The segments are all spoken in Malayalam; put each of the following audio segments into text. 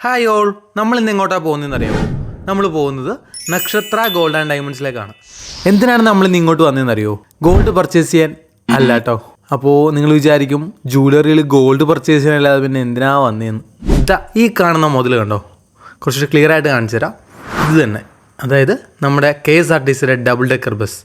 ഹായ് ഓൾ, നമ്മൾ ഇന്ന് എങ്ങോട്ടാണ് പോകുന്നതെന്ന് അറിയാമോ? നമ്മൾ പോകുന്നത് നക്ഷത്ര ഗോൾഡ് ആൻഡ് ഡയമണ്ട്സിലേക്കാണ്. എന്തിനാണ് നമ്മൾ ഇന്ന് ഇങ്ങോട്ട് വന്നതെന്ന് അറിയോ? ഗോൾഡ് പർച്ചേസ് ചെയ്യാൻ അല്ല കേട്ടോ. അപ്പോൾ നിങ്ങൾ വിചാരിക്കും ജ്വല്ലറിയിൽ ഗോൾഡ് പർച്ചേസ് ചെയ്യാനല്ലാതെ പിന്നെ എന്തിനാ വന്നതെന്ന്. ഇതാ ഈ കാണുന്ന മുതൽ കണ്ടോ, കുറച്ച് ക്ലിയർ ആയിട്ട് കാണിച്ചു തരാം. ഇത് തന്നെ, അതായത് നമ്മുടെ KSRTCയുടെ ഡബിൾ ഡെക്കർ ബസ്.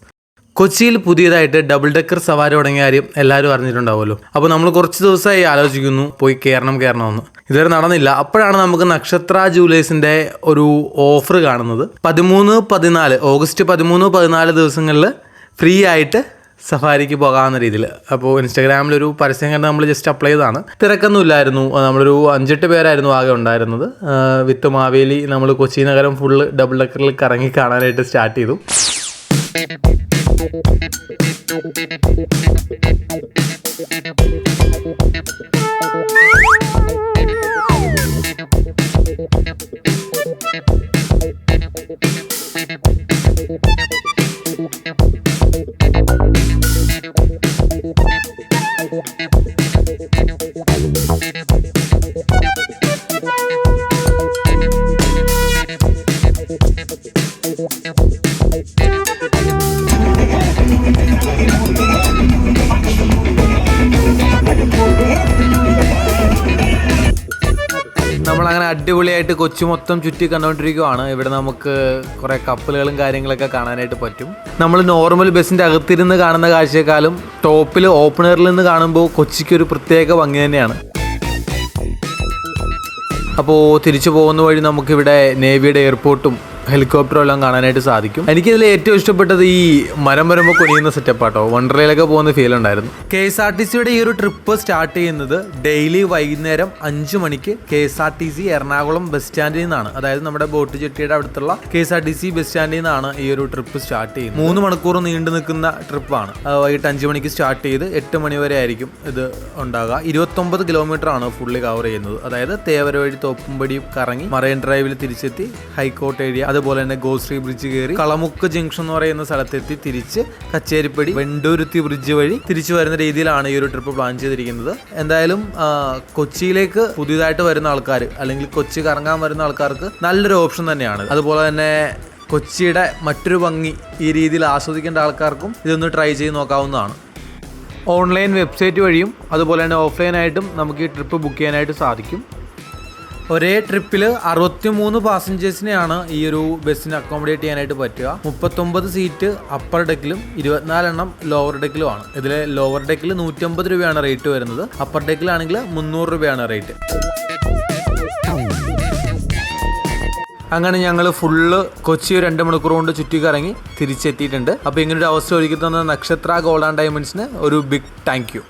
കൊച്ചിയിൽ പുതിയതായിട്ട് ഡബിൾ ഡെക്കർ സവാരി തുടങ്ങിയ കാര്യം എല്ലാവരും അറിഞ്ഞിട്ടുണ്ടാവുമല്ലോ. അപ്പോൾ നമ്മൾ കുറച്ച് ദിവസമായി ആലോചിക്കുന്നു പോയി കയറണമെന്ന്. ഇതുവരെ നടന്നില്ല. അപ്പോഴാണ് നമുക്ക് നക്ഷത്ര ജുവലേഴ്സിൻ്റെ ഒരു ഓഫർ കാണുന്നത്. ഓഗസ്റ്റ് 13-14 ദിവസങ്ങളിൽ ഫ്രീ ആയിട്ട് സഫാരിക്ക് പോകാവുന്ന രീതിയിൽ. അപ്പോൾ ഇൻസ്റ്റാഗ്രാമിലൊരു പരസ്യം കണ്ട് നമ്മൾ ജസ്റ്റ് അപ്ലൈ ചെയ്തതാണ്. തിരക്കൊന്നും ഇല്ലായിരുന്നു. നമ്മളൊരു 5-8 പേരായിരുന്നു ആകെ ഉണ്ടായിരുന്നത്. വിത്ത് മാവേലി നമ്മൾ കൊച്ചി നഗരം ഫുള്ള് ഡബിൾ ഡെക്കറിൽ കറങ്ങി കാണാനായിട്ട് സ്റ്റാർട്ട് ചെയ്തു. നമ്മളങ്ങനെ അടിപൊളിയായിട്ട് കൊച്ചി മൊത്തം ചുറ്റി കണ്ടുകൊണ്ടിരിക്കുകയാണ്. ഇവിടെ നമുക്ക് കുറേ കപ്പലുകളും കാര്യങ്ങളൊക്കെ കാണാനായിട്ട് പറ്റും. നമ്മൾ നോർമൽ ബസ്സിൻ്റെ അകത്തിരുന്ന് കാണുന്ന കാഴ്ചയെക്കാളും ടോപ്പിൽ ഓപ്പണറിൽ നിന്ന് കാണുമ്പോൾ കൊച്ചിക്കൊരു പ്രത്യേക ഭംഗി തന്നെയാണ്. അപ്പോൾ തിരിച്ചു പോകുന്ന വഴി നമുക്കിവിടെ നേവിയുടെ എയർപോർട്ടും ഹെലികോപ്റ്ററും എല്ലാം കാണാനായിട്ട് സാധിക്കും. എനിക്കിതിൽ ഏറ്റവും ഇഷ്ടപ്പെട്ടത് ഈ മരം വരുമ്പോൾ കുനിയുന്ന സെറ്റപ്പാട്ടോ. വണ്ടർലയിലൊക്കെ പോകുന്ന ഫീൽ ഉണ്ടായിരുന്നു. KSRTCയുടെ ഈ ഒരു ട്രിപ്പ് സ്റ്റാർട്ട് ചെയ്യുന്നത് ഡെയിലി വൈകുന്നേരം 5 മണിക്ക് KSRTC എറണാകുളം ബസ് സ്റ്റാൻഡിൽ നിന്നാണ്. അതായത് നമ്മുടെ ബോട്ട് ജെട്ടിയുടെ അടുത്തുള്ള KSRTC ബസ് സ്റ്റാൻഡിൽ നിന്നാണ് ഈ ഒരു ട്രിപ്പ് സ്റ്റാർട്ട് ചെയ്യുന്നത്. 3 മണിക്കൂർ നീണ്ടു നിൽക്കുന്ന ട്രിപ്പാണ്. വൈകിട്ട് 5 മണിക്ക് സ്റ്റാർട്ട് ചെയ്ത് 8 മണി വരെ ആയിരിക്കും ഇത് ഉണ്ടാകുക. 29 കിലോമീറ്റർ ആണ് ഫുള്ളി കവർ ചെയ്യുന്നത്. അതായത് തേവര വഴി തോപ്പുംപടി കറങ്ങി മറൈൻ ഡ്രൈവിൽ തിരിച്ചെത്തി ഹൈക്കോർട്ട് ഏരിയ, അതുപോലെ തന്നെ ഗോശ്രീ ബ്രിഡ്ജ് കയറി കളമുക്ക് ജംഗ്ഷൻ എന്ന് പറയുന്ന സ്ഥലത്തെത്തി തിരിച്ച് കച്ചേരിപ്പടി വെണ്ടൂരുത്തി ബ്രിഡ്ജ് വഴി തിരിച്ചു വരുന്ന രീതിയിലാണ് ഈ ഒരു ട്രിപ്പ് പ്ലാൻ ചെയ്തിരിക്കുന്നത്. എന്തായാലും കൊച്ചിയിലേക്ക് പുതിയതായിട്ട് വരുന്ന ആൾക്കാർ അല്ലെങ്കിൽ കൊച്ചി കറങ്ങാൻ വരുന്ന ആൾക്കാർക്ക് നല്ലൊരു ഓപ്ഷൻ തന്നെയാണ്. അതുപോലെ തന്നെ കൊച്ചിയുടെ മറ്റൊരു ഭംഗി ഈ രീതിയിൽ ആസ്വദിക്കേണ്ട ആൾക്കാർക്കും ഇതൊന്ന് ട്രൈ ചെയ്ത് നോക്കാവുന്നതാണ്. ഓൺലൈൻ വെബ്സൈറ്റ് വഴിയും അതുപോലെ തന്നെ ഓഫ്ലൈനായിട്ടും നമുക്ക് ഈ ട്രിപ്പ് ബുക്ക് ചെയ്യാനായിട്ട് സാധിക്കും. ഒരേ ട്രിപ്പിൽ 63 പാസഞ്ചേഴ്സിനെയാണ് ഈ ഒരു ബസ്സിന് അക്കോമഡേറ്റ് ചെയ്യാനായിട്ട് പറ്റുക. 39 സീറ്റ് അപ്പർ ഡെക്കിലും 24 എണ്ണം ലോവർ ഡെക്കിലുമാണ്. ഇതിൽ ലോവർ ഡെക്കിൽ 150 രൂപയാണ് റേറ്റ് വരുന്നത്. അപ്പർ ഡെക്കിലാണെങ്കിൽ 300 രൂപയാണ് റേറ്റ്. അങ്ങനെ ഞങ്ങൾ ഫുള്ള് കൊച്ചി 2 മണിക്കൂർ കൊണ്ട് ചുറ്റിക്കറങ്ങി തിരിച്ചെത്തിയിട്ടുണ്ട്. അപ്പോൾ ഇങ്ങനൊരു അവസ്ഥ ഒരുക്കി തന്ന നക്ഷത്ര ഗോൾഡ് ആൻഡ് ഡയമണ്ട്സിന് ഒരു ബിഗ് താങ്ക് യു.